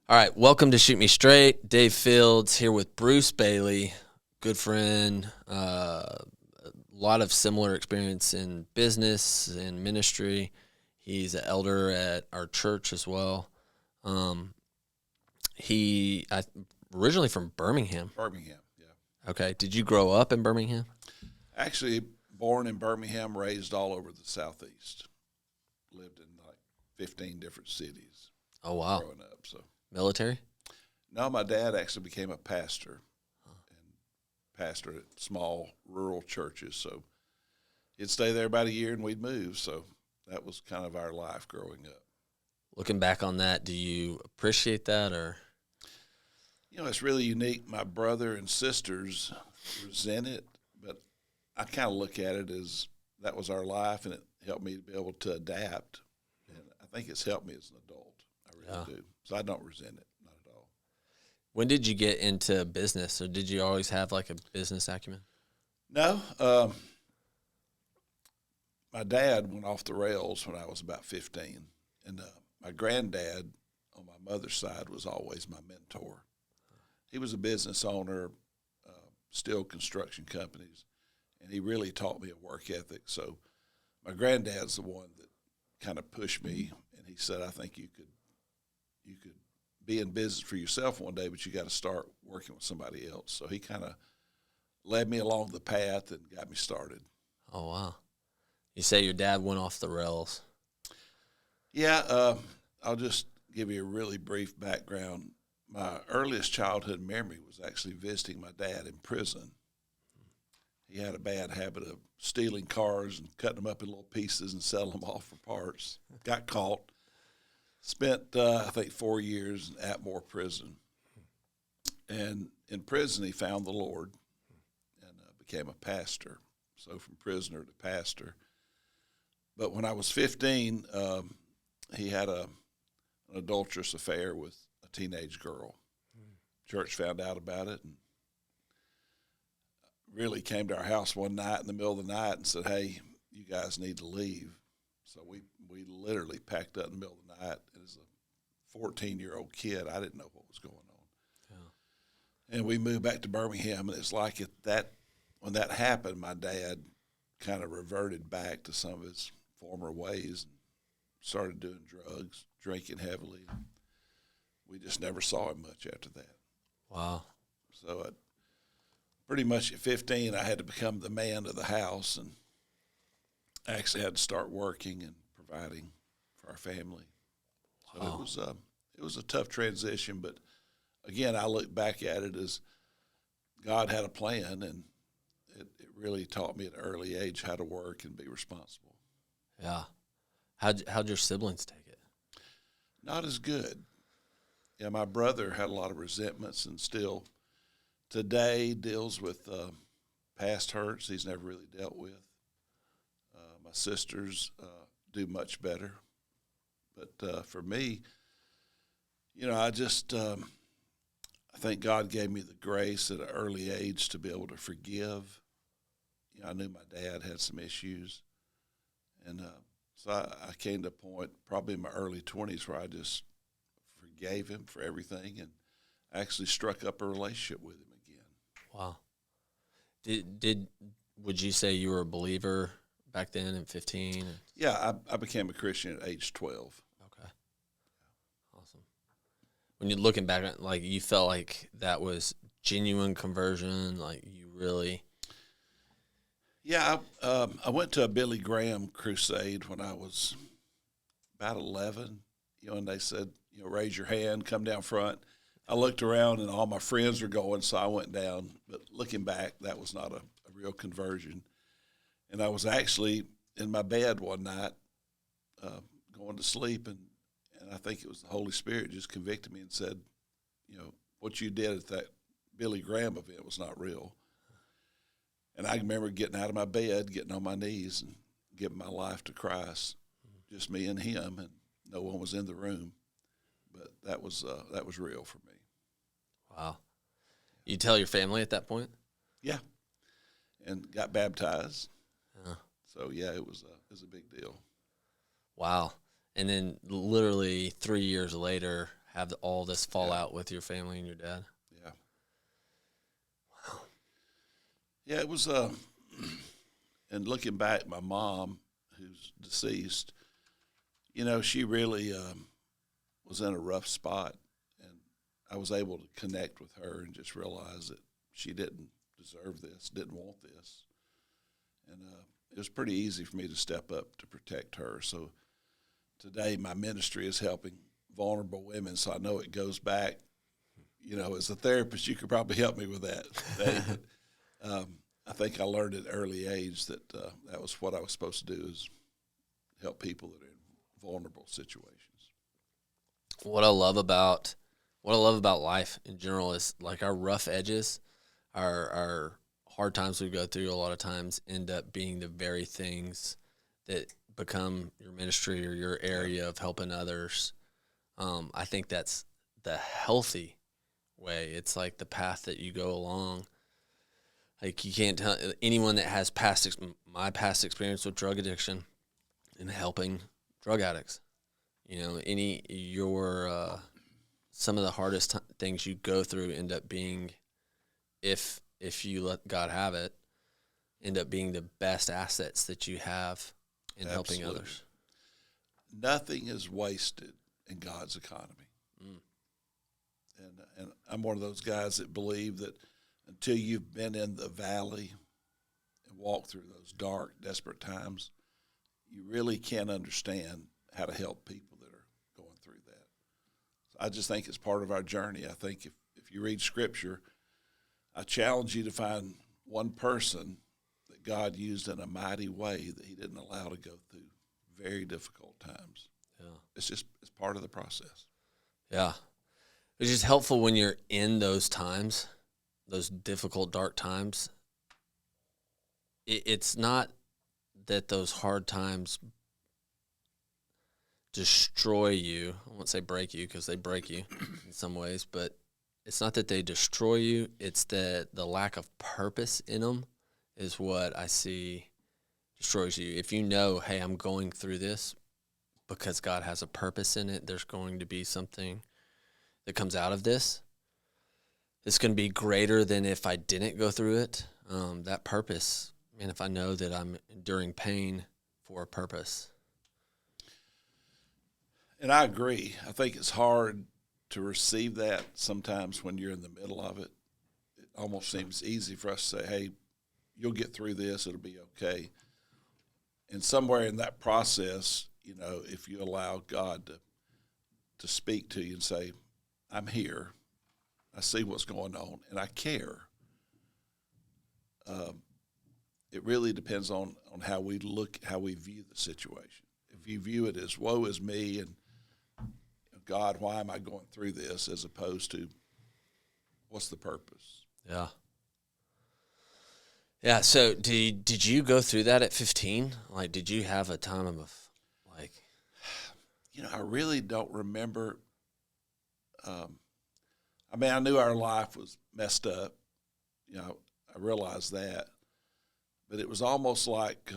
All right, welcome to Shoot Me Straight. Dave Fields here with Bruce Bailey, good friend, a lot of similar experience in business and ministry. He's an elder at our church as well. He originally from Birmingham. Birmingham, yeah. Okay, did you grow up in Birmingham? Actually, born in Birmingham, raised all over the Southeast. Lived in like 15 different cities Oh wow, growing up. So, military. no, my dad actually became a pastor and pastored at small rural churches. So, he'd stay there about a year and we'd move. So, that was kind of our life growing up. Looking back on that, do you appreciate that or? You know, it's really unique. My brother and sisters resent it, but I kind of look at it as that was our life, and it helped me to be able to adapt. And I think it's helped me as an adult. I really do. So I don't resent it, not at all. When did you get into business, or did you always have like a business acumen? No, my dad went off the rails when I was about 15, and my granddad on my mother's side was always my mentor. He was a business owner, steel construction companies, and he really taught me a work ethic. So my granddad's the one that kind of pushed me, and he said, "I think you could be in business for yourself one day, but you got to start working with somebody else." So he kind of led me along the path and got me started. Oh wow. You say your dad went off the rails. Yeah, I'll just give you a really brief background. My earliest childhood memory was actually visiting my dad in prison. He had a bad habit of stealing cars and cutting them up in little pieces and selling them off for parts. Got caught. Spent, I think, 4 years in Atmore prison. And in prison, he found the Lord and became a pastor. So from prisoner to pastor. But when I was 15, he had an adulterous affair with a teenage girl. Church found out about it and really came to our house one night in the middle of the night and said, "Hey, you guys need to leave." So we literally packed up in the middle of the night. As a 14-year-old kid, I didn't know what was going on. Yeah. And we moved back to Birmingham, and it's like when that happened, my dad kind of reverted back to some of his former ways and started doing drugs, drinking heavily. We just never saw him much after that. Wow. So pretty much at 15, I had to become the man of the house, and I actually had to start working and providing for our family. So wow. It was a tough transition, but again, I look back at it as God had a plan, and it really taught me at an early age how to work and be responsible. Yeah. How'd your siblings take it? Not as good. Yeah, my brother had a lot of resentments and still today deals with past hurts he's never really dealt with. My sisters do much better. But for me, you know, I think God gave me the grace at an early age to be able to forgive. You know, I knew my dad had some issues. And so I came to a point probably in my early 20s where I just forgave him for everything and actually struck up a relationship with him again. Wow. Would you say you were a believer back then at 15? Yeah, I became a Christian at age 12. Okay. Awesome. When you're looking back, like you felt like that was genuine conversion, like you really... Yeah, I went to a Billy Graham crusade when I was about 11, you know, and they said, you know, raise your hand, come down front. I looked around and all my friends were going, so I went down. But looking back, that was not a real conversion. And I was actually in my bed one night going to sleep, and I think it was the Holy Spirit just convicted me and said, you know, what you did at that Billy Graham event was not real. And I remember getting out of my bed, getting on my knees, and giving my life to Christ, just me and him, and no one was in the room. But that was real for me. Wow. You tell your family at that point? Yeah, and got baptized. Yeah. So yeah, it was a big deal. Wow. And then literally 3 years later, have all this fallout with your family and your dad. Yeah. Yeah, it was, and looking back, my mom, who's deceased, she really was in a rough spot. And I was able to connect with her and just realize that she didn't deserve this, didn't want this. And it was pretty easy for me to step up to protect her. So today my ministry is helping vulnerable women, so I know it goes back. As a therapist, you could probably help me with that, Dave. But, I think I learned at an early age that that was what I was supposed to do, is help people that are in vulnerable situations. What I love about life in general is like our rough edges, our hard times we go through a lot of times end up being the very things that become your ministry or your area of helping others. I think that's the healthy way. It's like the path that you go along. Like, you can't tell anyone that has my past experience with drug addiction and helping drug addicts. Some of the hardest things you go through end up being, if you let God have it, end up being the best assets that you have in helping others. Nothing is wasted in God's economy. And I'm one of those guys that believe that until you've been in the valley and walked through those dark, desperate times, you really can't understand how to help people that are going through that. So I just think it's part of our journey. I think if you read Scripture, I challenge you to find one person that God used in a mighty way that he didn't allow to go through very difficult times. Yeah. It's part of the process. Yeah. It's just helpful when you're in those times, those difficult, dark times. It's not that those hard times destroy you. I won't say break you, because they break you in some ways, but it's not that they destroy you. It's that the lack of purpose in them is what I see destroys you. If you know, hey, I'm going through this because God has a purpose in it, there's going to be something that comes out of this. It's going to be greater than if I didn't go through it. That purpose, and if I know that I'm enduring pain for a purpose. And I agree. I think it's hard to receive that sometimes when you're in the middle of it. It almost seems easy for us to say, hey, you'll get through this, it'll be okay. And somewhere in that process, if you allow God to speak to you and say, I'm here, I see what's going on, and I care. It really depends on how we view the situation. If you view it as, woe is me, and God, why am I going through this, as opposed to, what's the purpose? Yeah. Yeah, so did you go through that at 15? Like, did you have a time of, like... I really don't remember. I knew our life was messed up. I realized that. But it was almost like,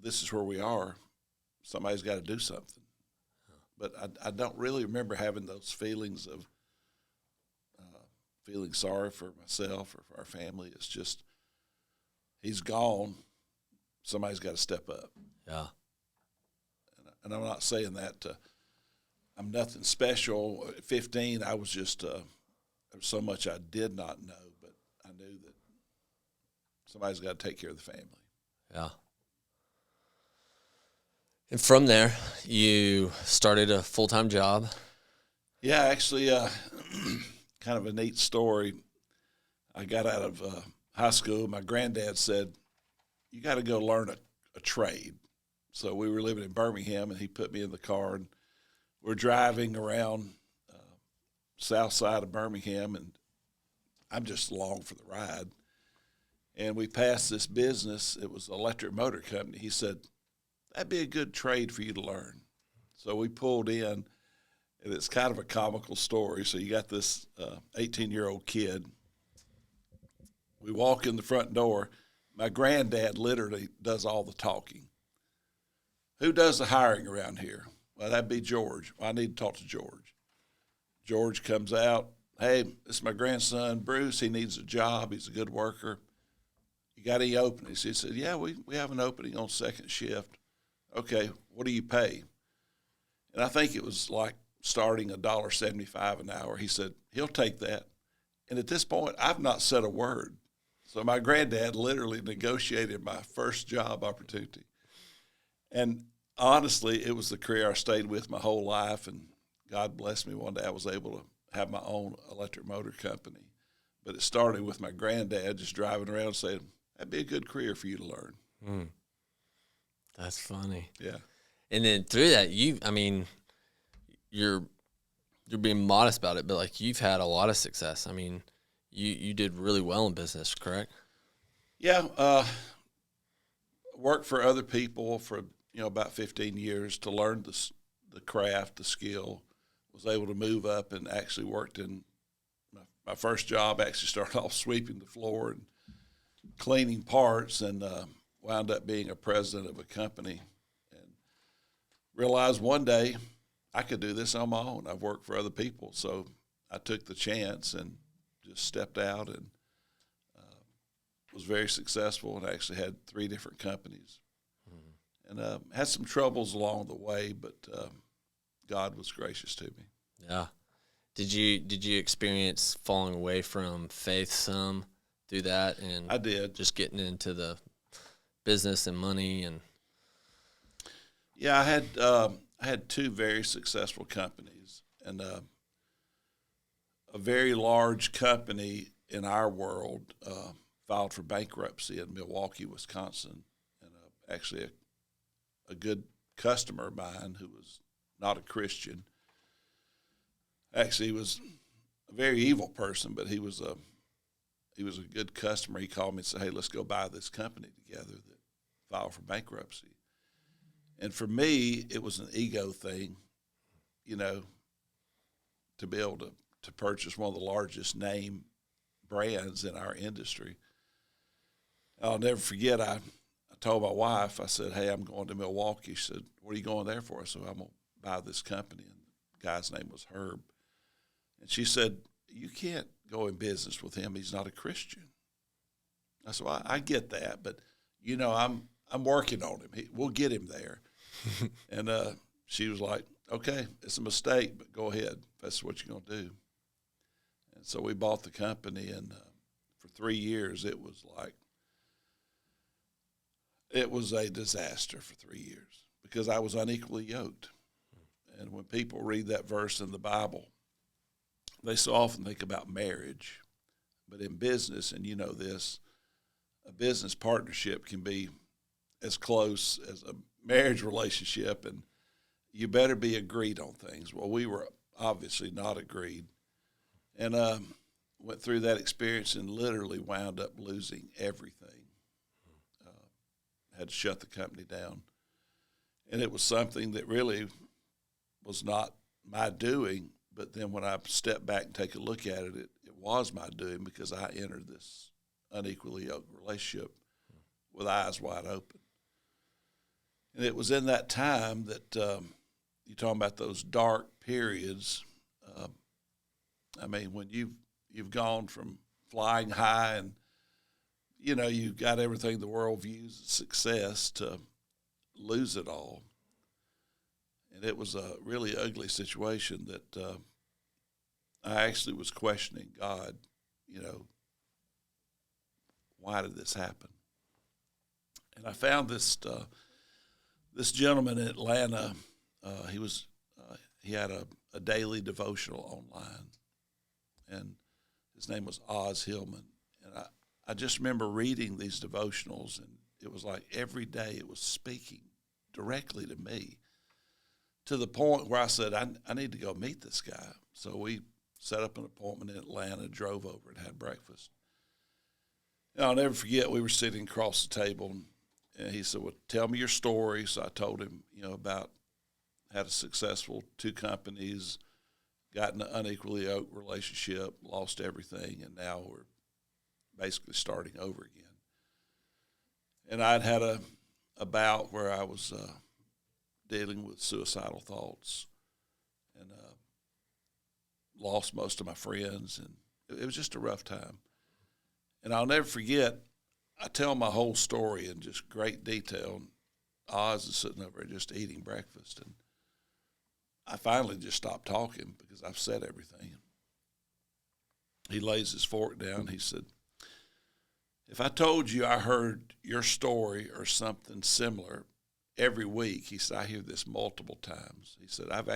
this is where we are. Somebody's got to do something. But I don't really remember having those feelings of feeling sorry for myself or for our family. It's just, he's gone. Somebody's got to step up. Yeah. And I'm not saying that I'm nothing special. At 15, I was just, there was so much I did not know, but I knew that somebody's got to take care of the family. Yeah. And from there, you started a full-time job. Yeah, actually, kind of a neat story. I got out of high school. My granddad said, you got to go learn a trade. So we were living in Birmingham, and he put me in the car, and we're driving around south side of Birmingham, and I'm just along for the ride. And we passed this business. It was an electric motor company. He said, that'd be a good trade for you to learn. So we pulled in, and it's kind of a comical story. So you got this 18-year-old kid. We walk in the front door. My granddad literally does all the talking. Who does the hiring around here? Well, that'd be George. Well, I need to talk to George. George comes out. Hey, this is my grandson, Bruce. He needs a job. He's a good worker. You got any openings? He said, yeah, we have an opening on second shift. Okay, what do you pay? And I think it was like starting $1.75 an hour. He said, he'll take that. And at this point, I've not said a word. So my granddad literally negotiated my first job opportunity. And honestly, it was the career I stayed with my whole life. And God blessed me one day I was able to have my own electric motor company. But it started with my granddad just driving around saying, that'd be a good career for you to learn. Mm. That's funny. Yeah. And then through that, you're being modest about it, but like you've had a lot of success. I mean, you did really well in business, correct? Yeah. Worked for other people for about 15 years to learn the craft, the skill. Was able to move up and actually worked in my first job. Actually started off sweeping the floor and cleaning parts, and wound up being a president of a company. And realized one day I could do this on my own. I've worked for other people, so I took the chance and just stepped out and was very successful, and actually had 3 different companies. And had some troubles along the way, but God was gracious to me. Yeah. Did you experience falling away from faith some through that? And I did. Just getting into the business and money and. Yeah, I had 2 very successful companies, and a very large company in our world filed for bankruptcy in Milwaukee, Wisconsin, and actually a good customer of mine who was not a Christian. Actually, he was a very evil person, but he was a good customer. He called me and said, hey, let's go buy this company together that filed for bankruptcy. And for me, it was an ego thing, to be able to purchase one of the largest name brands in our industry. I'll never forget, I told my wife, I said, hey, I'm going to Milwaukee. She said, what are you going there for? I said, I'm going to buy this company. And the guy's name was Herb. And she said, you can't go in business with him. He's not a Christian. I said, well, I get that, but, I'm working on him. We'll get him there. And she was like, okay, it's a mistake, but go ahead. That's what you're going to do. And so we bought the company, and for 3 years, it was a disaster for 3 years because I was unequally yoked. And when people read that verse in the Bible, they so often think about marriage. But in business, and you know this, a business partnership can be as close as a marriage relationship, and you better be agreed on things. Well, we were obviously not agreed, and went through that experience and literally wound up losing everything. Had to shut the company down, and it was something that really was not my doing. But then when I step back and take a look at it, it was my doing because I entered this unequally yoked relationship with eyes wide open. And it was in that time that you're talking about those dark periods. When you've gone from flying high and you've got everything the world views as success to lose it all. And it was a really ugly situation that I actually was questioning God, why did this happen? And I found this gentleman in Atlanta. He had a daily devotional online, and his name was Oz Hillman. And I just remember reading these devotionals, and it was like every day it was speaking directly to me, to the point where I said, I need to go meet this guy. So we set up an appointment in Atlanta, drove over and had breakfast. And I'll never forget, we were sitting across the table, and he said, well, tell me your story. So I told him, about had a successful 2 companies, got in an unequally yoked relationship, lost everything, and now we're basically starting over again. And I'd had a bout where I was dealing with suicidal thoughts. And lost most of my friends, and it was just a rough time. And I'll never forget, I tell my whole story in just great detail. And Oz is sitting over there just eating breakfast, and I finally just stopped talking because I've said everything. He lays his fork down. He said, if I told you I heard your story or something similar every week, he said, I hear this multiple times. He said, I've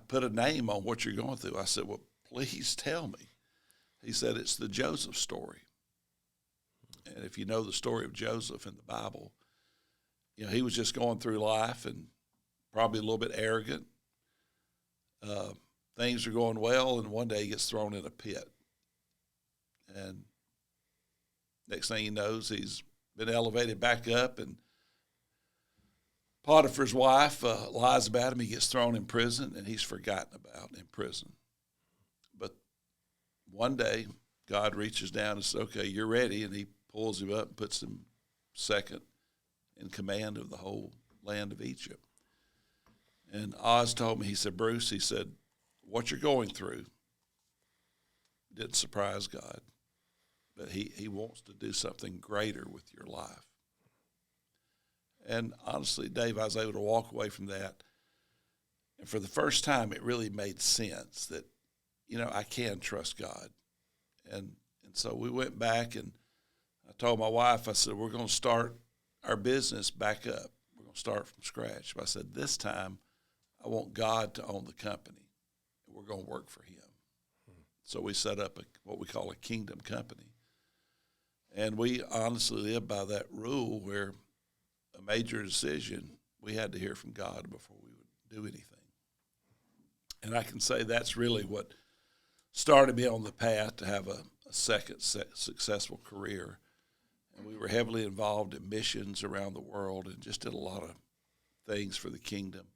put a name on what you're going through. I said, well, please tell me. He said, it's the Joseph story. And if you know the story of Joseph in the Bible, he was just going through life and probably a little bit arrogant. Things are going well, and one day he gets thrown in a pit. And next thing he knows, he's been elevated back up, and Potiphar's wife lies about him. He gets thrown in prison, and he's forgotten about in prison. But one day, God reaches down and says, okay, you're ready, and he pulls him up and puts him second in command of the whole land of Egypt. And Oz told me, he said, Bruce, he said, what you're going through didn't surprise God, but he wants to do something greater with your life. And honestly, Dave, I was able to walk away from that. And for the first time, it really made sense that, I can trust God. And so we went back, and I told my wife, I said, we're going to start our business back up. We're going to start from scratch. But I said, this time, I want God to own the company. We're going to work for him. So we set up what we call a kingdom company. And we honestly live by that rule where a major decision, we had to hear from God before we would do anything. And I can say that's really what started me on the path to have a second successful career. And we were heavily involved in missions around the world and just did a lot of things for the kingdom.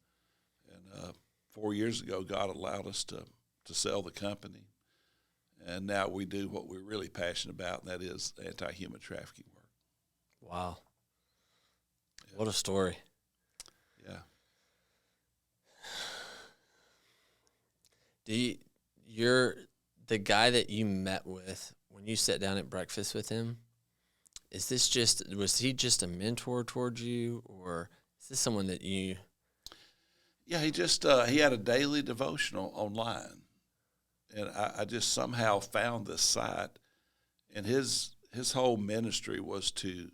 And 4 years ago, God allowed us to sell the company. And now we do what we're really passionate about, and that is anti-human trafficking work. Wow. Yeah. What a story. Yeah. The guy that you met with, when you sat down at breakfast with him, was he just a mentor towards you, or is this someone that you... Yeah, he had a daily devotional online. And I just somehow found this site, and his whole ministry was to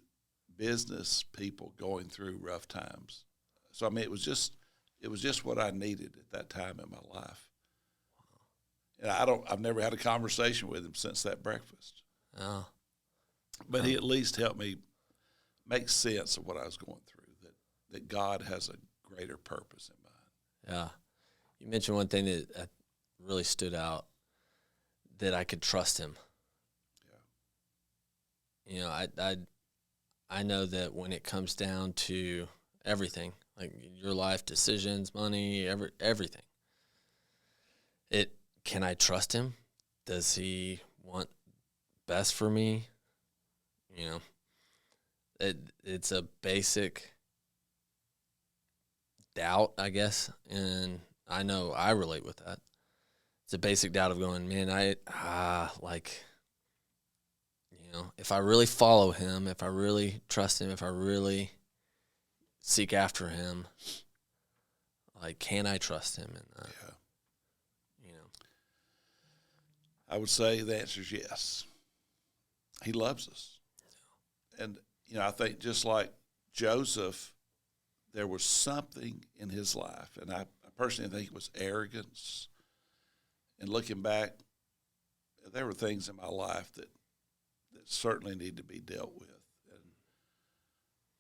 business people going through rough times. So I mean, it was just what I needed at that time in my life. And I've never had a conversation with him since that breakfast. Oh. But he at least helped me make sense of what I was going through, that God has a greater purpose in mind. Yeah. You mentioned one thing that really stood out, that I could trust him. Yeah. I know that when it comes down to everything, like your life decisions, money, everything, can I trust him? Does he want best for me? It's a basic doubt, I guess, and I know I relate with that. It's a basic doubt of going, man, if I really follow him, if I really trust him, if I really seek after him, can I trust him? And Yeah. I would say the answer is yes. He loves us. And, I think just like Joseph, there was something in his life, and I personally think it was arrogance. And looking back, there were things in my life that certainly need to be dealt with. And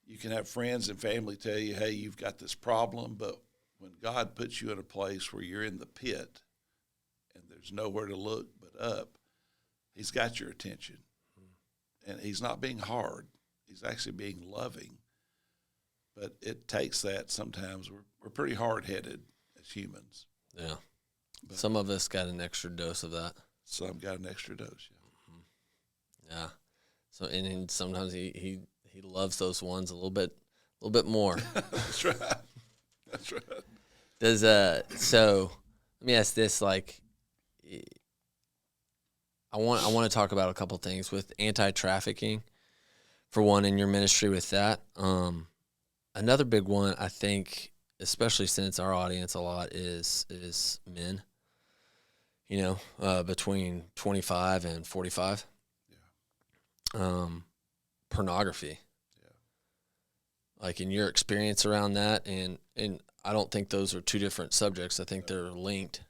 you can have friends and family tell you, hey, you've got this problem, but when God puts you in a place where you're in the pit and there's nowhere to look but up, he's got your attention. And he's not being hard. He's actually being loving. But it takes that sometimes. We're pretty hard-headed as humans. Yeah. But some of us got an extra dose of that. Some got an extra dose, yeah. Mm-hmm. Yeah. So and sometimes he loves those ones a little bit more. That's right. That's right. So Let me ask this, like, I want to talk about a couple things with anti-trafficking, for one, in your ministry with that. Another big one, I think, especially since our audience a lot is men, between 25 and 45. Yeah. Pornography. Yeah. Like, in your experience around that, and I don't think those are two different subjects. I think No. they're linked.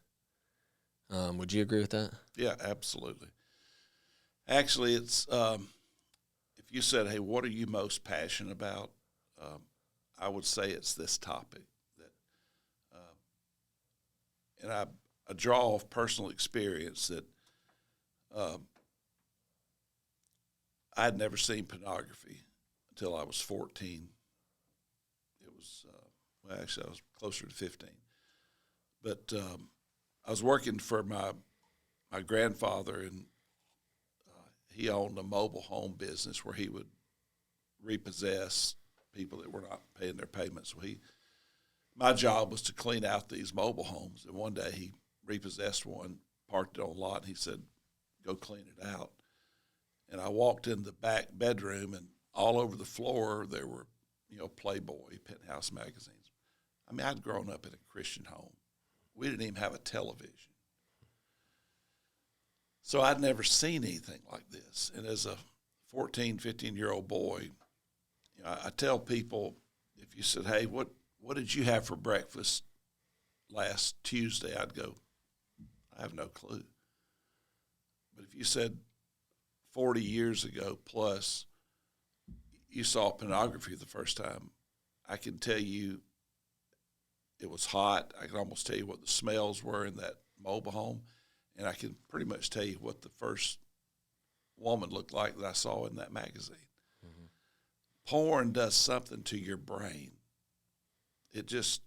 Would you agree with that? Yeah, absolutely. Actually, it's if you said, "Hey, what are you most passionate about?" I would say it's this topic that, and I draw off personal experience that I had never seen pornography until I was 14. It was well, actually, I was closer to 15, but I was working for my grandfather, and he owned a mobile home business where he would repossess people that were not paying their payments. So my job was to clean out these mobile homes. And one day he repossessed one, parked it on a lot, and he said, "Go clean it out." And I walked in the back bedroom, and all over the floor there were, Playboy, Penthouse magazines. I mean, I'd grown up in a Christian home. We didn't even have a television. So I'd never seen anything like this. And as a 14, 15-year-old boy, I tell people, if you said, "Hey, what did you have for breakfast last Tuesday?" I'd go, "I have no clue." But if you said 40 years ago plus, you saw pornography the first time, I can tell you it was hot. I can almost tell you what the smells were in that mobile home. And I can pretty much tell you what the first woman looked like that I saw in that magazine. Mm-hmm. Porn does something to your brain. It just,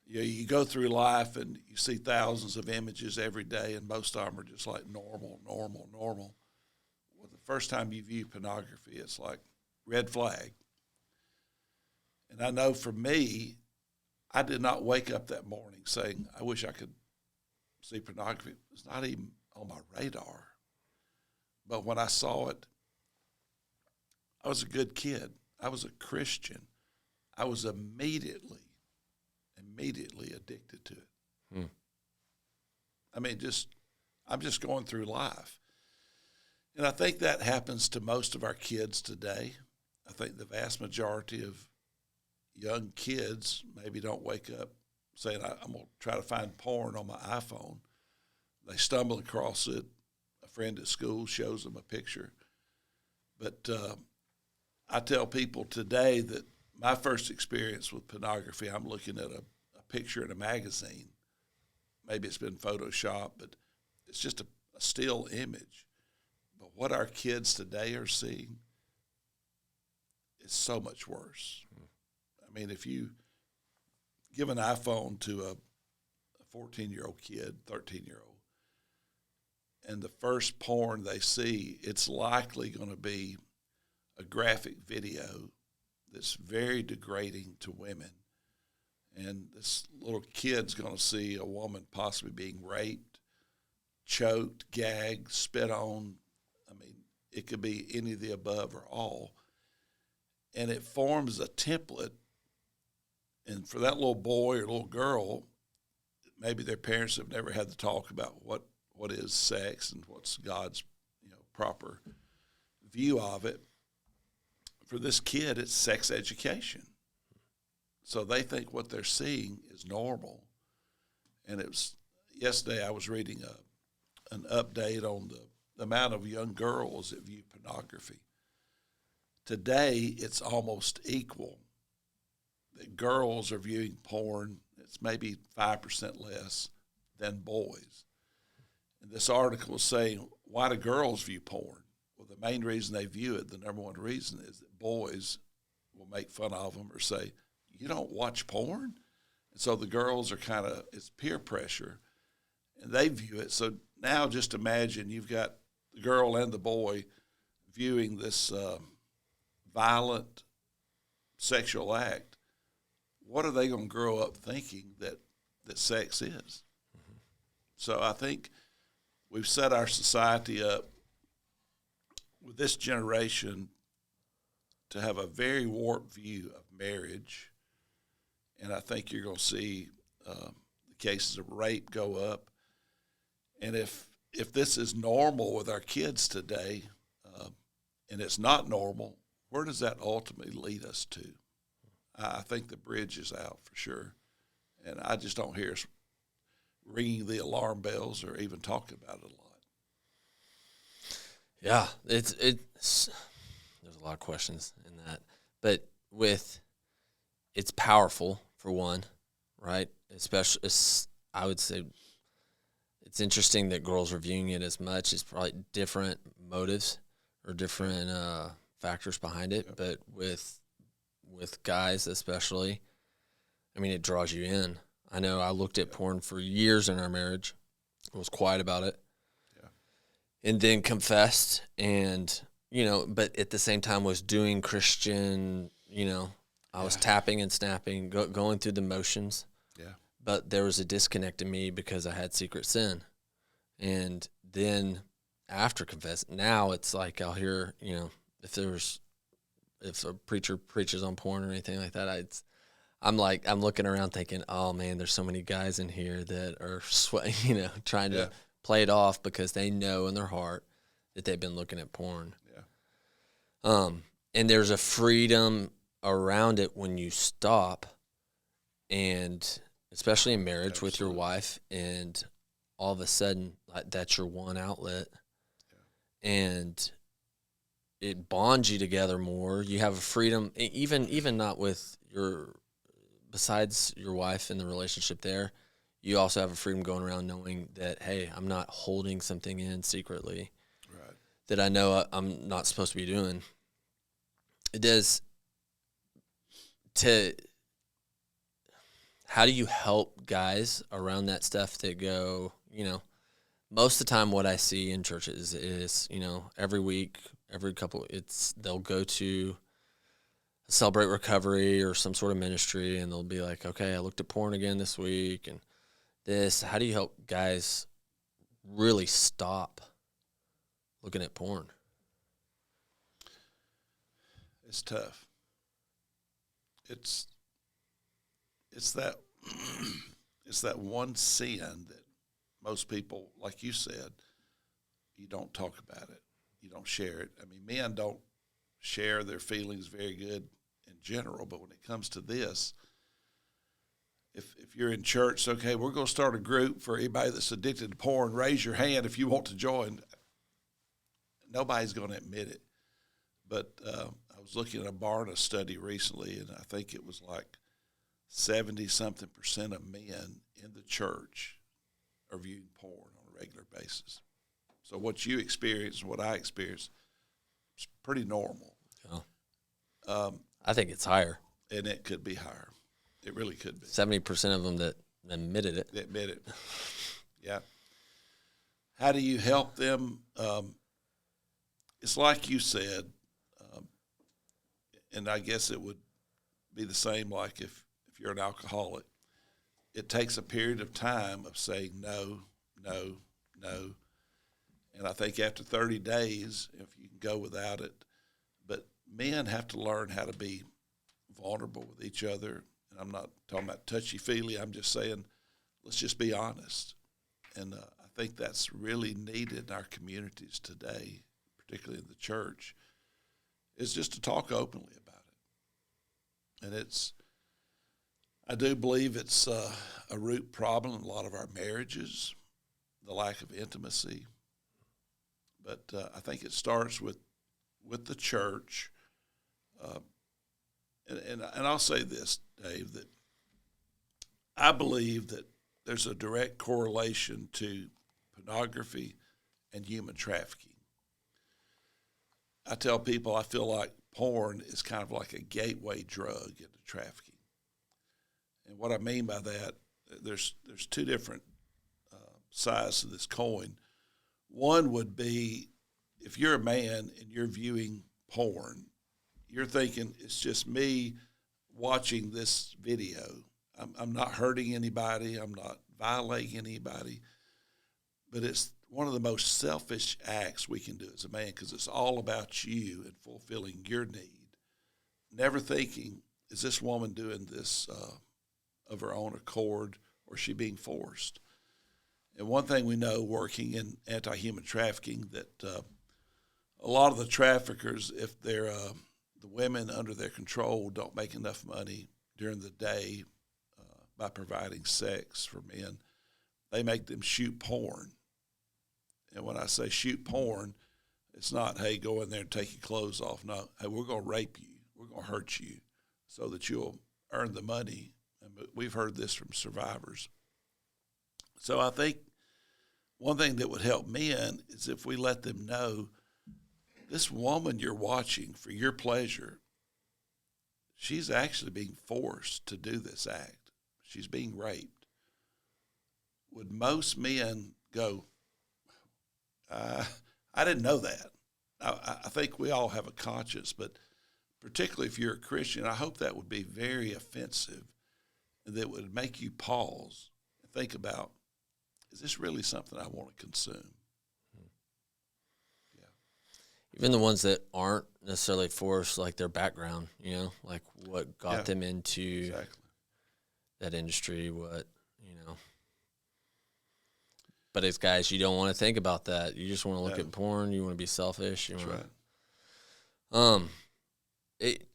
you go through life and you see thousands of images every day, and most of them are just like normal. Well, the first time you view pornography, it's like red flag. And I know for me, I did not wake up that morning saying, "I wish I could see pornography." It was not even on my radar. But when I saw it, I was a good kid. I was a Christian. I was immediately addicted to it. Hmm. I mean, I'm just going through life. And I think that happens to most of our kids today. I think the vast majority of young kids maybe don't wake up saying, "I'm going to try to find porn on my iPhone." They stumble across it. A friend at school shows them a picture. But I tell people today that my first experience with pornography, I'm looking at a picture in a magazine. Maybe it's been photoshopped, but it's just a still image. But what our kids today are seeing is so much worse. I mean, if you give an iPhone to a 14-year-old kid, 13-year-old, and the first porn they see, it's likely going to be a graphic video that's very degrading to women. And this little kid's going to see a woman possibly being raped, choked, gagged, spit on. I mean, it could be any of the above or all. And it forms a template. And for that little boy or little girl, maybe their parents have never had to talk about what is sex and what's God's proper view of it. For this kid, it's sex education. So they think what they're seeing is normal. And it was yesterday I was reading an update on the amount of young girls that view pornography. Today, it's almost equal. That girls are viewing porn, it's maybe 5% less than boys. And this article is saying, why do girls view porn? Well, the main reason they view it, the number one reason, is that boys will make fun of them or say, "You don't watch porn?" And so the girls are it's peer pressure, and they view it. So now just imagine you've got the girl and the boy viewing this violent sexual act. What are they going to grow up thinking that sex is? Mm-hmm. So I think we've set our society up with this generation to have a very warped view of marriage, and I think you're going to see the cases of rape go up. And if this is normal with our kids today, and it's not normal, where does that ultimately lead us to? I think the bridge is out for sure, and I just don't hear us ringing the alarm bells or even talking about it a lot. Yeah, it's there's a lot of questions in that, but it's powerful for one, right? Especially, I would say it's interesting that girls are viewing it as much. It's probably different motives or different factors behind it, but with guys especially, I mean, it draws you in. I know I looked at porn for years in our marriage. I was quiet about it. And then confessed, and but at the same time was doing Christian. I was tapping and snapping, going through the motions. Yeah. But there was a disconnect in me because I had secret sin, and then after confess, now it's like I'll hear if a preacher preaches on porn or anything like that, I'm looking around thinking, oh man, there's so many guys in here that are trying to play it off because they know in their heart that they've been looking at porn. Yeah. And there's a freedom around it when you stop, and especially in marriage with your wife, and all of a sudden that's your one outlet, and it bonds you together more. You have a freedom, even not with besides your wife and the relationship there. You also have a freedom going around knowing that, hey, I'm not holding something in secretly that I know I'm not supposed to be doing. It does. How do you help guys around that stuff that go, most of the time what I see in churches is, every week, every couple, they'll go to Celebrate Recovery or some sort of ministry, and they'll be like, okay, I looked at porn again this week, and how do you help guys really stop looking at porn? It's tough. It's that it's that one sin that most people, like you said, you don't talk about it. You don't share it. I mean, men don't share their feelings very good in general, but when it comes to this, if you're in church, okay, we're going to start a group for anybody that's addicted to porn. Raise your hand if you want to join. Nobody's going to admit it. But I was looking at a Barna study recently, and I think it was like 70-something% of men in the church are viewing porn on a regular basis. So what you experience and what I experience is pretty normal. Yeah. I think it's higher. And it could be higher. It really could be. 70% of them that admitted it. They admit it. Yeah. How do you help them? It's like you said, and I guess it would be the same like if you're an alcoholic. It takes a period of time of saying no, no, no. And I think after 30 days, if you can go without it, but men have to learn how to be vulnerable with each other. And I'm not talking about touchy-feely. I'm just saying, let's just be honest. And I think that's really needed in our communities today, particularly in the church, is just to talk openly about it. And I do believe it's a root problem in a lot of our marriages, the lack of intimacy. But I think it starts with the church. And I'll say this, Dave, that I believe that there's a direct correlation to pornography and human trafficking. I tell people I feel like porn is kind of like a gateway drug into trafficking. And what I mean by that, there's two different sides to this coin. One would be if you're a man and you're viewing porn, you're thinking it's just me watching this video. I'm not hurting anybody. I'm not violating anybody. but it's one of the most selfish acts we can do as a man because it's all about you and fulfilling your need. Never thinking, is this woman doing this of her own accord, or is she being forced? And one thing we know working in anti-human trafficking that a lot of the traffickers, if they're the women under their control don't make enough money during the day by providing sex for men, they make them shoot porn. And when I say shoot porn, it's not, hey, go in there and take your clothes off. No, hey, we're going to rape you. We're going to hurt you so that you'll earn the money. And we've heard this from survivors. So I think one thing that would help men is if we let them know this woman you're watching for your pleasure, she's actually being forced to do this act. She's being raped. Would most men go, I didn't know that. I think we all have a conscience, but particularly if you're a Christian, I hope that would be very offensive and that would make you pause and think about, is this really something I want to consume? Yeah. Even the ones that aren't necessarily forced, like their background, you know, like what got them into that industry, what, you know. But as guys, you don't want to think about that. You just want to look at porn. You want to be selfish. That's right. It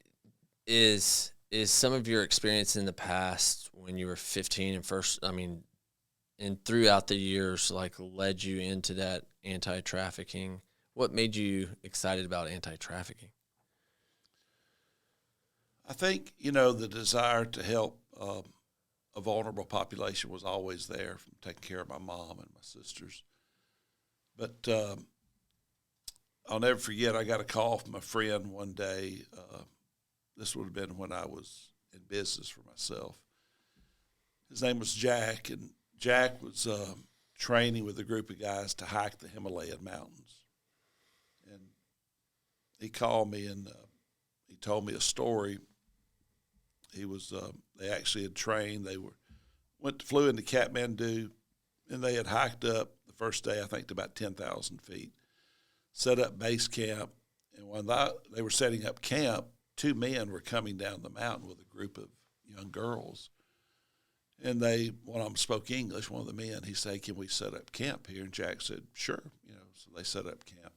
is some of your experience in the past when you were 15 and first, I mean, and throughout the years, like led you into that anti-trafficking? What made you excited about anti-trafficking? I think, you know, the desire to help a vulnerable population was always there from taking care of my mom and my sisters. But I'll never forget, I got a call from a friend one day. This would have been when I was in business for myself. His name was Jack, and Jack was training with a group of guys to hike the Himalayan mountains. And he called me and he told me a story. He was they actually had trained. They flew into Kathmandu, and they had hiked up the first day, I think, to about 10,000 feet, set up base camp. And when they were setting up camp, two men were coming down the mountain with a group of young girls. And one of them spoke English, one of the men. He said, can we set up camp here? And Jack said, sure. You know, so they set up camp.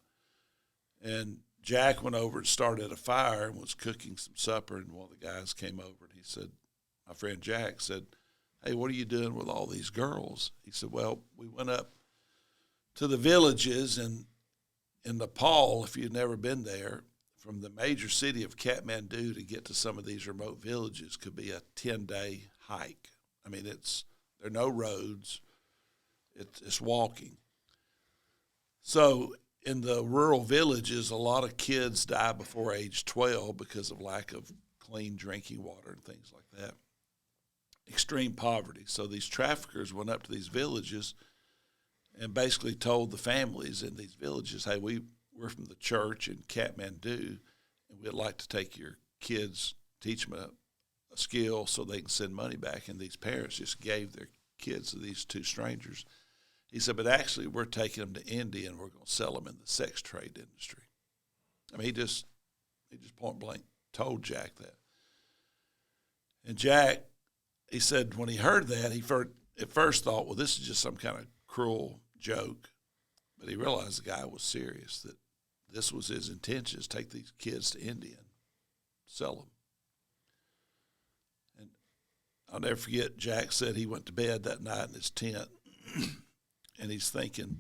And Jack went over and started a fire and was cooking some supper, and one of the guys came over and he said, my friend Jack said, hey, what are you doing with all these girls? He said, well, we went up to the villages in Nepal, if you've never been there, from the major city of Kathmandu to get to some of these remote villages could be a 10-day hike. I mean, there are no roads. It's walking. So in the rural villages, a lot of kids die before age 12 because of lack of clean drinking water and things like that. Extreme poverty. So these traffickers went up to these villages and basically told the families in these villages, hey, we're from the church in Kathmandu, and we'd like to take your kids, teach them a skill so they can send money back. And these parents just gave their kids to these two strangers. He said, but actually we're taking them to India and we're going to sell them in the sex trade industry. I mean, he just point blank told Jack that. And Jack, he said when he heard that, he at first thought, well, this is just some kind of cruel joke. But he realized the guy was serious, that this was his intention, is take these kids to India and sell them. And I'll never forget, Jack said he went to bed that night in his tent, and he's thinking,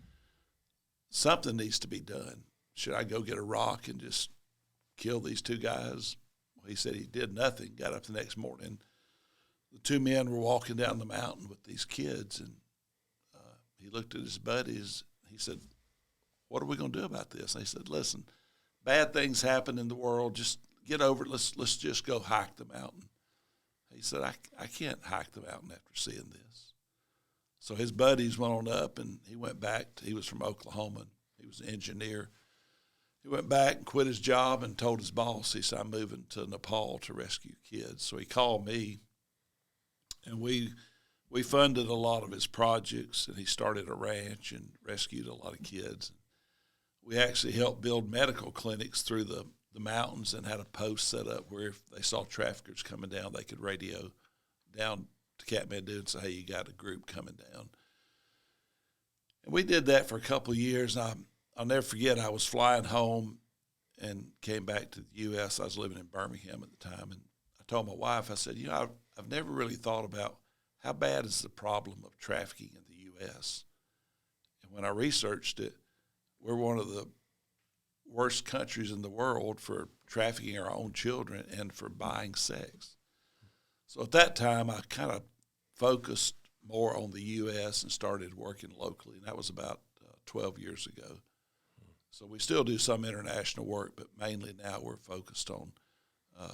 something needs to be done. Should I go get a rock and just kill these two guys? Well, he said he did nothing, got up the next morning. The two men were walking down the mountain with these kids, and he looked at his buddies. He said, what are we going to do about this? And they said, listen, bad things happen in the world. Just get over it. Let's just go hike the mountain. He said, I can't hike the mountain after seeing this. So his buddies went on up, and he went back. He was from Oklahoma. He was an engineer. He went back and quit his job and told his boss, he said, I'm moving to Nepal to rescue kids. So he called me, and we we funded a lot of his projects, and he started a ranch and rescued a lot of kids. We actually helped build medical clinics through the mountains and had a post set up where if they saw traffickers coming down, they could radio down to Kathmandu and say, hey, you got a group coming down. And we did that for a couple of years. And I'll never forget, I was flying home and came back to the U.S. I was living in Birmingham at the time. And I told my wife, I said, I've never really thought about how bad is the problem of trafficking in the U.S. And when I researched it, we're one of the worst countries in the world for trafficking our own children and for buying sex. So at that time, I kind of focused more on the U.S. and started working locally, and that was about 12 years ago. So we still do some international work, but mainly now we're focused on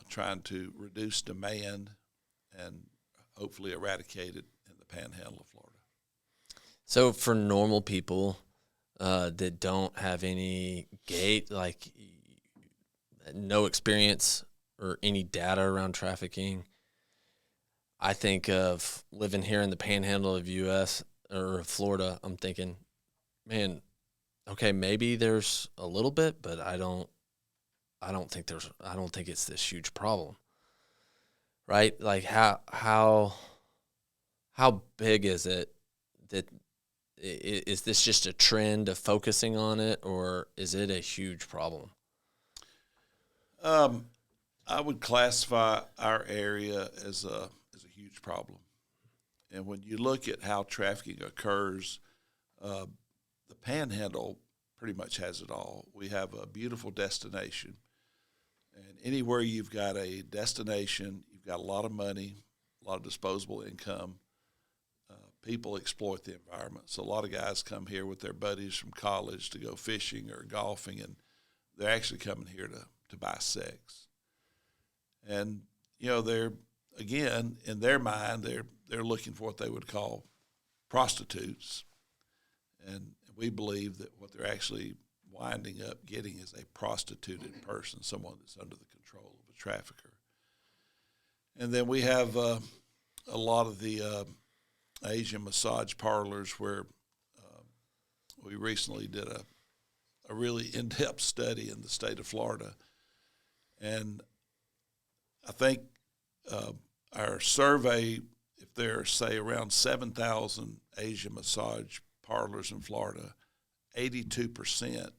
trying to reduce demand and hopefully eradicate it in the panhandle of Florida. So for normal people that don't have any like no experience or any data around trafficking, I think of living here in the panhandle of U.S. or Florida. I'm thinking, man, okay, maybe there's a little bit, but I don't think it's this huge problem, right? Like how big is it that is this just a trend of focusing on it, or is it a huge problem? I would classify our area as a huge problem. And when you look at how trafficking occurs, the Panhandle pretty much has it all. We have a beautiful destination, and anywhere you've got a destination, you've got a lot of money, a lot of disposable income. People exploit the environment. So a lot of guys come here with their buddies from college to go fishing or golfing, and they're actually coming here to buy sex. And they're, again, in their mind, they're looking for what they would call prostitutes, and we believe that what they're actually winding up getting is a prostituted person, someone that's under the control of a trafficker. And then we have a lot of the Asian massage parlors where we recently did a really in-depth study in the state of Florida. And I think our survey, if there are, say, around 7,000 Asian massage parlors in Florida, 82%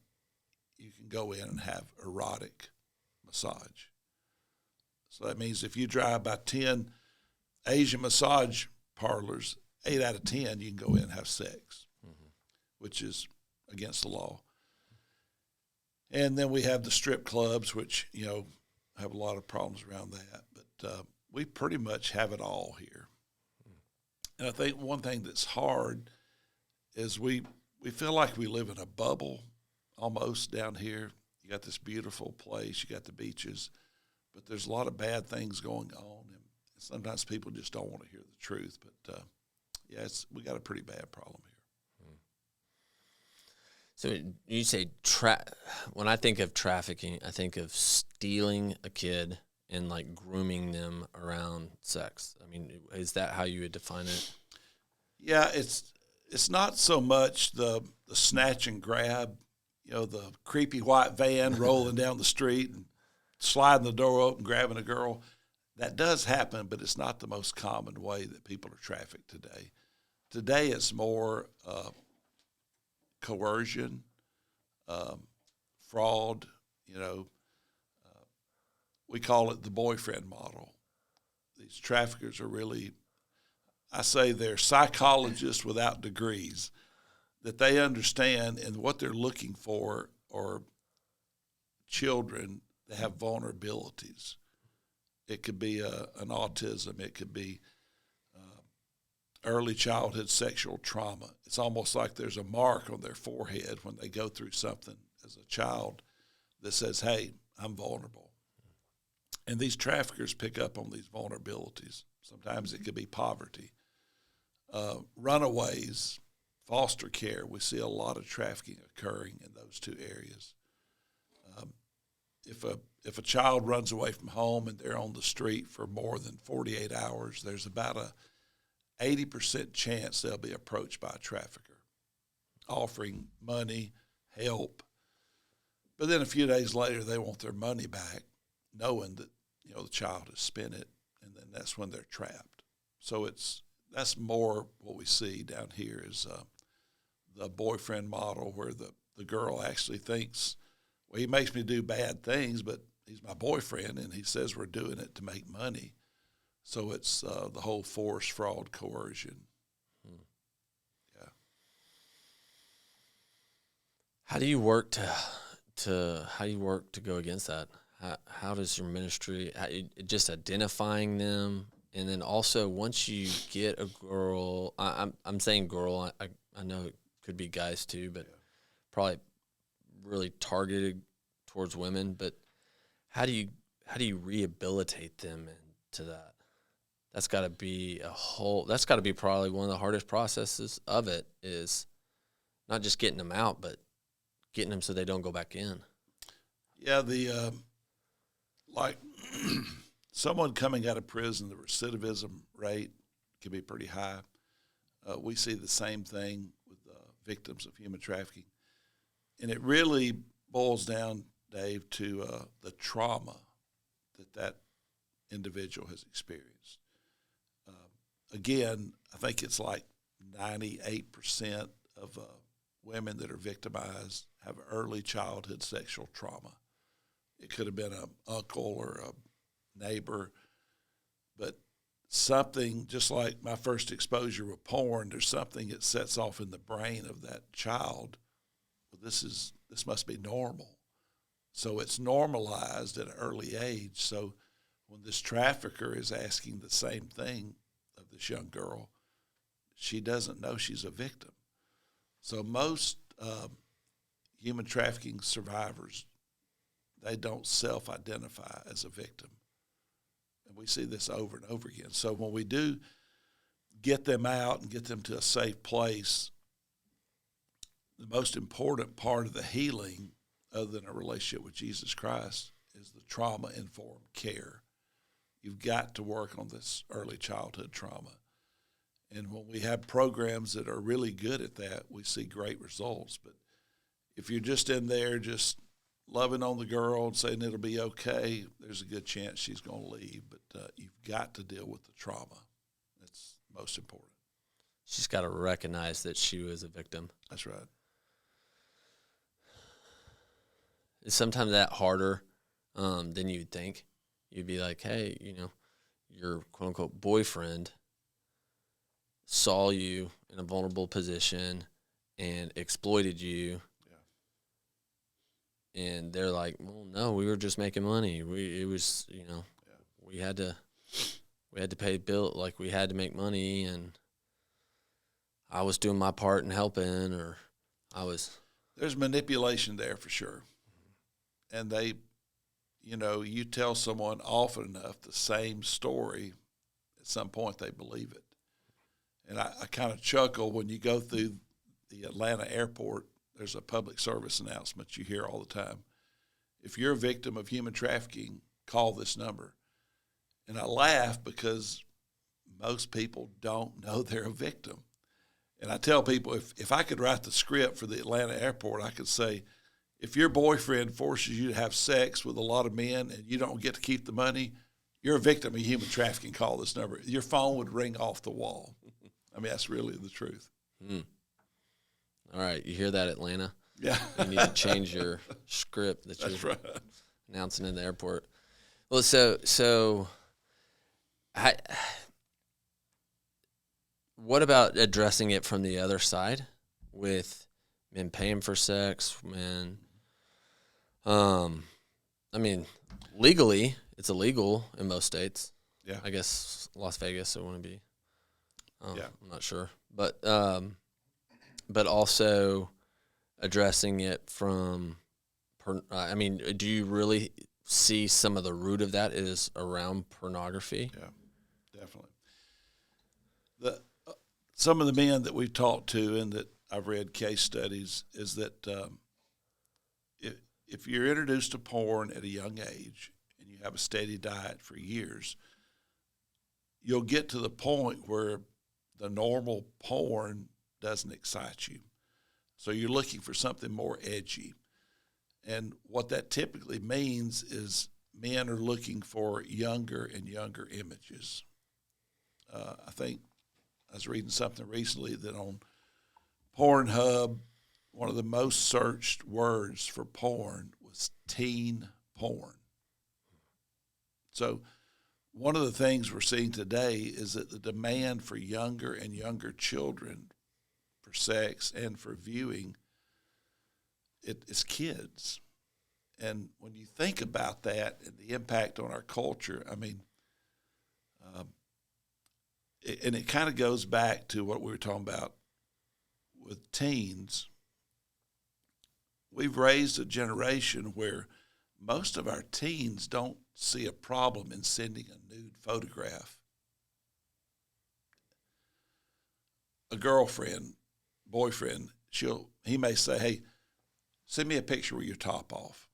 you can go in and have erotic massage. So that means if you drive by 10 Asian massage parlors, 8 out of 10 you can go in and have sex, which is against the law. And then we have the strip clubs, which, have a lot of problems around that. But we pretty much have it all here. And I think one thing that's hard is we feel like we live in a bubble almost down here. You got this beautiful place, you got the beaches, but there's a lot of bad things going on, and sometimes people just don't want to hear the truth. But we got a pretty bad problem here. So you say when I think of trafficking, I think of stealing a kid and like grooming them around sex. I mean, is that how you would define it? Yeah, it's not so much the snatch and grab, the creepy white van rolling down the street and sliding the door open, grabbing a girl. That does happen, but it's not the most common way that people are trafficked today. Today it's more coercion, fraud, we call it the boyfriend model. These traffickers are really, I say they're psychologists without degrees, that they understand, and what they're looking for are children that have vulnerabilities. It could be an autism. It could be early childhood sexual trauma. It's almost like there's a mark on their forehead when they go through something as a child that says, hey, I'm vulnerable. And these traffickers pick up on these vulnerabilities. Sometimes it could be poverty. Runaways, foster care, we see a lot of trafficking occurring in those two areas. If a child runs away from home and they're on the street for more than 48 hours, there's about a 80% chance they'll be approached by a trafficker, offering money, help. But then a few days later, they want their money back, knowing that the child has spent it, and then that's when they're trapped. So that's more what we see down here is the boyfriend model, where the girl actually thinks, well, he makes me do bad things, but he's my boyfriend, and he says we're doing it to make money. So it's the whole force, fraud, coercion. Yeah. How do you work to go against that? How does your ministry just identifying them, and then also once you get a girl, I'm saying girl, I know it could be guys too, but probably really targeted towards women. But how do you rehabilitate them into that? That's got to be probably one of the hardest processes of it, is not just getting them out, but getting them so they don't go back in. Yeah, like someone coming out of prison, the recidivism rate can be pretty high. We see the same thing with victims of human trafficking. And it really boils down, Dave, to the trauma that individual has experienced. Again, I think it's like 98% of women that are victimized have early childhood sexual trauma. It could have been an uncle or a neighbor, but something, just like my first exposure with porn, there's something that sets off in the brain of that child. Well, this must be normal. So it's normalized at an early age. So when this trafficker is asking the same thing of this young girl, she doesn't know she's a victim. So most human trafficking survivors, they don't self-identify as a victim. And we see this over and over again. So when we do get them out and get them to a safe place, the most important part of the healing, other than a relationship with Jesus Christ, is the trauma-informed care. You've got to work on this early childhood trauma. And when we have programs that are really good at that, we see great results. But if you're just in there just loving on the girl and saying it'll be okay, there's a good chance she's going to leave. But you've got to deal with the trauma. That's most important. She's got to recognize that she was a victim. That's right. Is sometimes that harder than you'd think? You'd be like, hey, your quote-unquote boyfriend saw you in a vulnerable position and exploited you. Yeah. And they're like, well, no, we were just making money. We had to pay bill, like we had to make money, and I was doing my part in helping, or There's manipulation there for sure. And you tell someone often enough the same story, at some point they believe it. And I kind of chuckle when you go through the Atlanta airport, there's a public service announcement you hear all the time. If you're a victim of human trafficking, call this number. And I laugh because most people don't know they're a victim. And I tell people, if I could write the script for the Atlanta airport, I could say, if your boyfriend forces you to have sex with a lot of men and you don't get to keep the money, you're a victim of human trafficking, call this number. Your phone would ring off the wall. I mean, that's really the truth. All right, you hear that, Atlanta? Yeah. You need to change your script that That's you're right. announcing in the airport. Well, so what about addressing it from the other side with men paying for sex, men? I mean, legally, it's illegal in most states. Yeah. I guess Las Vegas, it wouldn't be. Yeah. I'm not sure. But also addressing it from, do you really see some of the root of that is around pornography? Yeah, definitely. Some of the men that we've talked to and that I've read case studies is that if you're introduced to porn at a young age and you have a steady diet for years, you'll get to the point where the normal porn doesn't excite you. So you're looking for something more edgy. And what that typically means is men are looking for younger and younger images. I think I was reading something recently that on Pornhub, one of the most searched words for porn was teen porn. So one of the things we're seeing today is that the demand for younger and younger children for sex and for viewing it is kids. And when you think about that and the impact on our culture, I mean, and it kind of goes back to what we were talking about with teens. We've raised a generation where most of our teens don't see a problem in sending a nude photograph. A girlfriend, boyfriend, he may say, hey, send me a picture with your top off.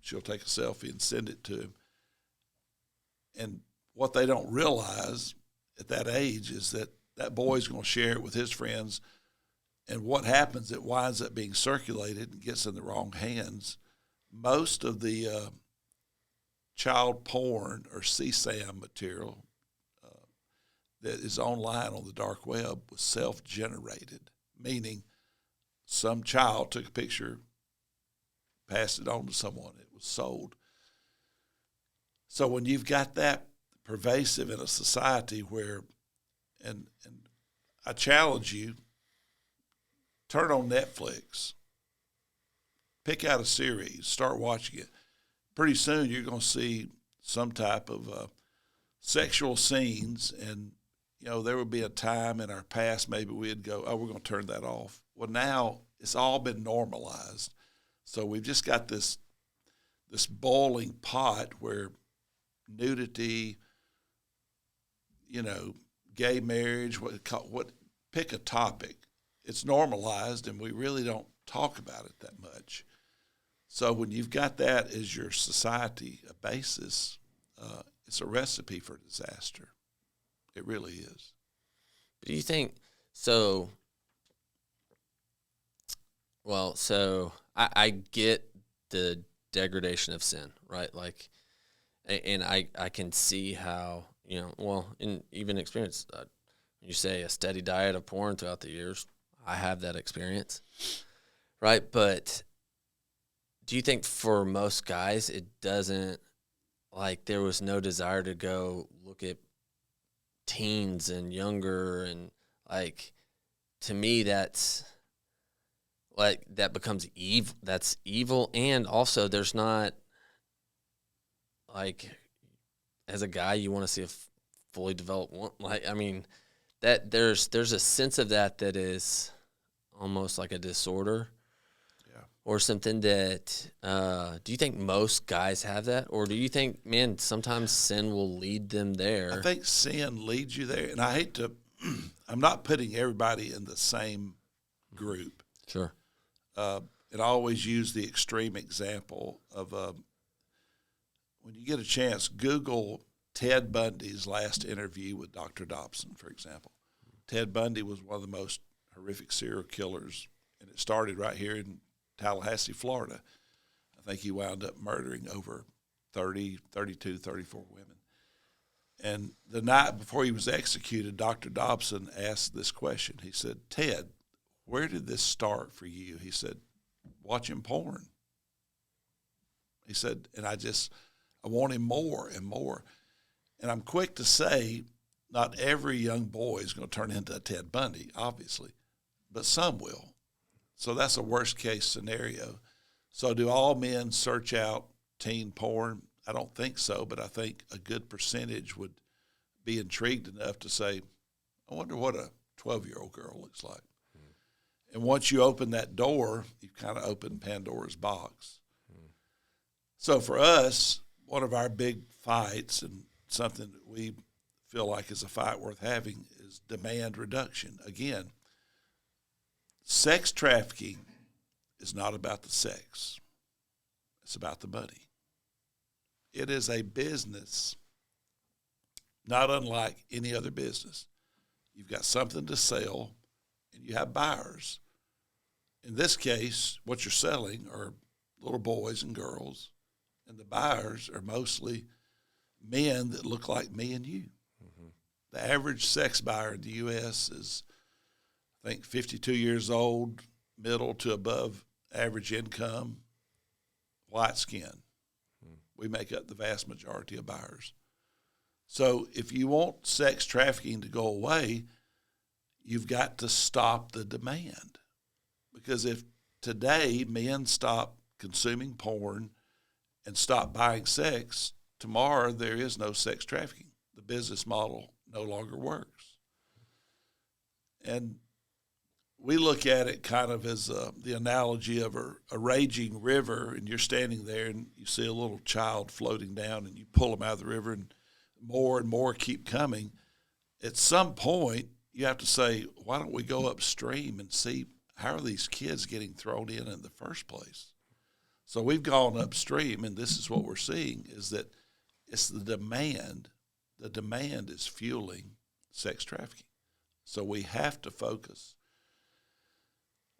She'll take a selfie and send it to him. And what they don't realize at that age is that that boy's going to share it with his friends. And what happens, it winds up being circulated and gets in the wrong hands. Most of the child porn or CSAM material that is online on the dark web was self-generated, meaning some child took a picture, passed it on to someone, it was sold. So when you've got that pervasive in a society where, and I challenge you, turn on Netflix, pick out a series, start watching it. Pretty soon you're going to see some type of sexual scenes, and there would be a time in our past maybe we'd go, oh, we're going to turn that off. Well, now it's all been normalized. So we've just got this boiling pot where nudity, gay marriage, pick a topic. It's normalized, and we really don't talk about it that much. So when you've got that as your society, a basis, it's a recipe for disaster. It really is. Do you think so? Well, so I get the degradation of sin, right? Like, and I can see how, and even experience, you say a steady diet of porn throughout the years. I have that experience, right? But do you think for most guys it doesn't, like, there was no desire to go look at teens and younger, and like, to me that's like, that becomes evil. That's evil. And also there's not, like, as a guy you want to see a fully developed one. Like, I mean, that there's a sense of that is almost like a disorder. Yeah. Or something that, do you think most guys have that? Or do you think, man, sometimes sin will lead them there? I think sin leads you there. And I hate to, I'm not putting everybody in the same group. Sure. And I always use the extreme example of when you get a chance, Google Ted Bundy's last interview with Dr. Dobson, for example. Ted Bundy was one of the most horrific serial killers, and it started right here in Tallahassee, Florida. I think he wound up murdering over 32, 34 women. And the night before he was executed, Dr. Dobson asked this question. He said, Ted, where did this start for you? He said, watching porn. He said, and I wanted more and more. And I'm quick to say, not every young boy is going to turn into a Ted Bundy, obviously, but some will. So that's a worst case scenario. So do all men search out teen porn? I don't think so, but I think a good percentage would be intrigued enough to say, I wonder what a 12-year-old girl looks like. And once you open that door, you've kind of opened Pandora's box. So for us, one of our big fights, and something that we feel like is a fight worth having, is demand reduction. Again, sex trafficking is not about the sex. It's about the money. It is a business not unlike any other business. you've got something to sell, and you have buyers. In this case, what you're selling are little boys and girls, and the buyers are mostly men that look like me and you. Mm-hmm. The average sex buyer in the U.S. is, I think, 52 years old, middle to above average income, white skin. Mm-hmm. We make up the vast majority of buyers. So if you want sex trafficking to go away, you've got to stop the demand. Because if today men stop consuming porn and stop buying sex, tomorrow there is no sex trafficking. The business model no longer works. And we look at it kind of as the analogy of a raging river, and you're standing there and you see a little child floating down, and you pull them out of the river, and more keep coming. At some point, you have to say, why don't we go upstream and see how are these kids getting thrown in the first place? So we've gone upstream, and this is what we're seeing, is that it's the demand. The demand is fueling sex trafficking. So we have to focus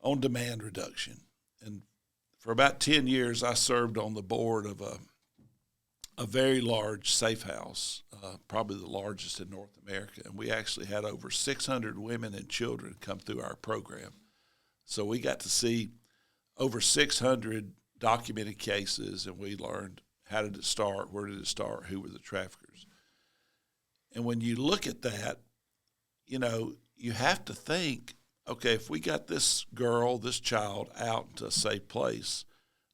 on demand reduction. And for about 10 years, I served on the board of a very large safe house, probably the largest in North America. And we actually had over 600 women and children come through our program. So we got to see over 600 documented cases, and we learned how did it start, where did it start, who were the traffickers. And when you look at that, you know, you have to think, okay, if we got this girl, this child out into a safe place,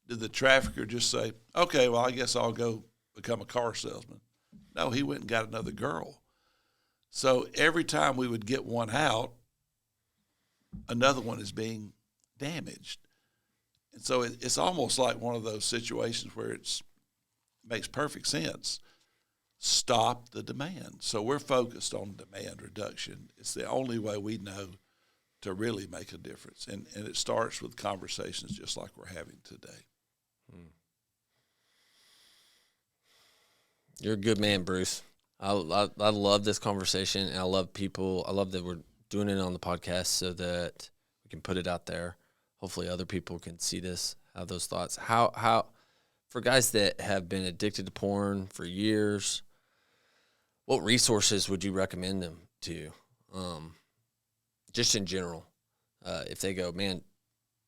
did the trafficker just say, okay, well, I guess I'll go become a car salesman? No, he went and got another girl. So every time we would get one out, another one is being damaged. And so it's almost like one of those situations where it makes perfect sense. Stop the demand. So we're focused on demand reduction. It's the only way we know to really make a difference. And it starts with conversations just like we're having today. You're a good man, Bruce. I love this conversation, and I love that we're doing it on the podcast so that we can put it out there. Hopefully other people can see this, have those thoughts. How for guys that have been addicted to porn for years, what resources would you recommend them to? Just in general, if they go, man,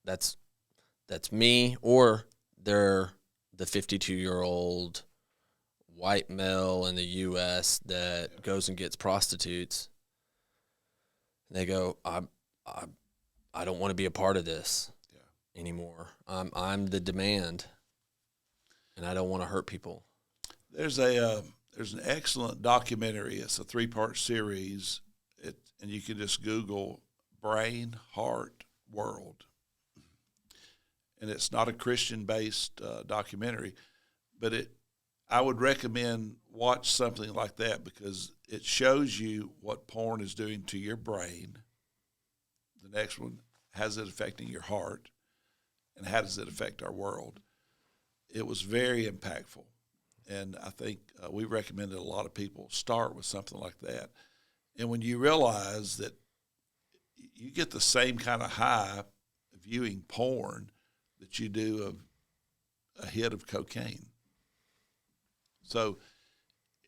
that's me, or they're the 52-year-old white male in the U.S. that goes and gets prostitutes, and they go, I don't want to be a part of this anymore. I'm the demand, and I don't want to hurt people. There's an excellent documentary. It's a 3-part series, and you can just Google Brain, Heart, World. And it's not a Christian-based documentary, but I would recommend watch something like that because it shows you what porn is doing to your brain. The next one, how's it affecting your heart, and how does it affect our world? It was very impactful, and I think we recommended a lot of people start with something like that. And when you realize that you get the same kind of high viewing porn that you do of a hit of cocaine. So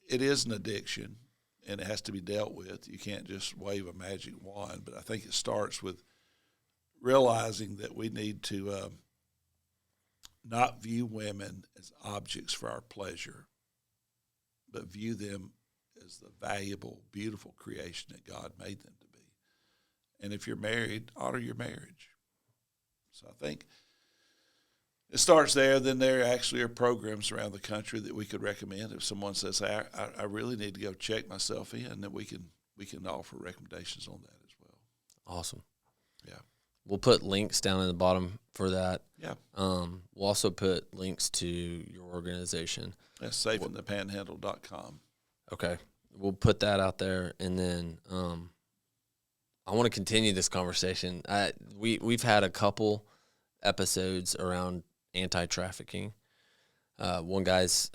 it is an addiction, and it has to be dealt with. You can't just wave a magic wand, but I think it starts with realizing that we need to not view women as objects for our pleasure, but view them as the valuable, beautiful creation that God made them to be. And if you're married, honor your marriage. So I think it starts there. Then there actually are programs around the country that we could recommend. If someone says, hey, I really need to go check myself in, then we can offer recommendations on that as well. Awesome. Yeah. We'll put links down in the bottom for that. Yeah. We'll also put links to your organization. That's safeinthepanhandle.com. Okay. We'll put that out there, and then I want to continue this conversation. We've had a couple episodes around anti-trafficking. One guy's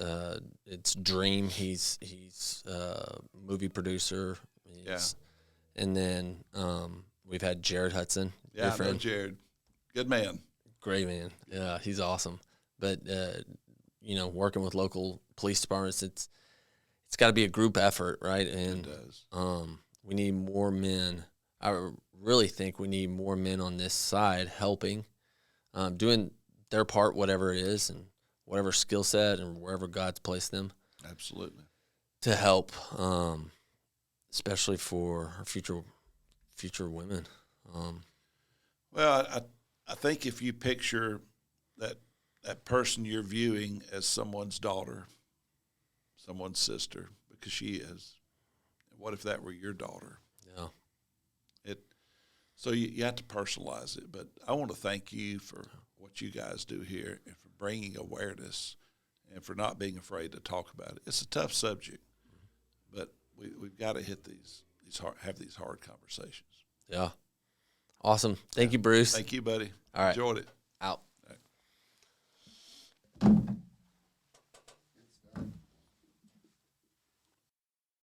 it's Dream. He's a movie producer. And then we've had Jared Hudson. Yeah, I know Jared. Good man. Great man. Yeah, he's awesome. But working with local police departments, it's got to be a group effort, right? And it does. We need more men. I really think we need more men on this side helping, doing their part, whatever it is, and whatever skill set and wherever God's placed them. Absolutely. To help, especially for our future women. Well, I think if you picture that person you're viewing as someone's daughter, someone's sister, because she is, what if that were your daughter? Yeah. So you have to personalize it. But I want to thank you for what you guys do here and for bringing awareness and for not being afraid to talk about it. It's a tough subject, but we've got to have these hard conversations. Yeah. Awesome. Thank you, Bruce. Thank you, buddy. All right. Enjoyed it. Out.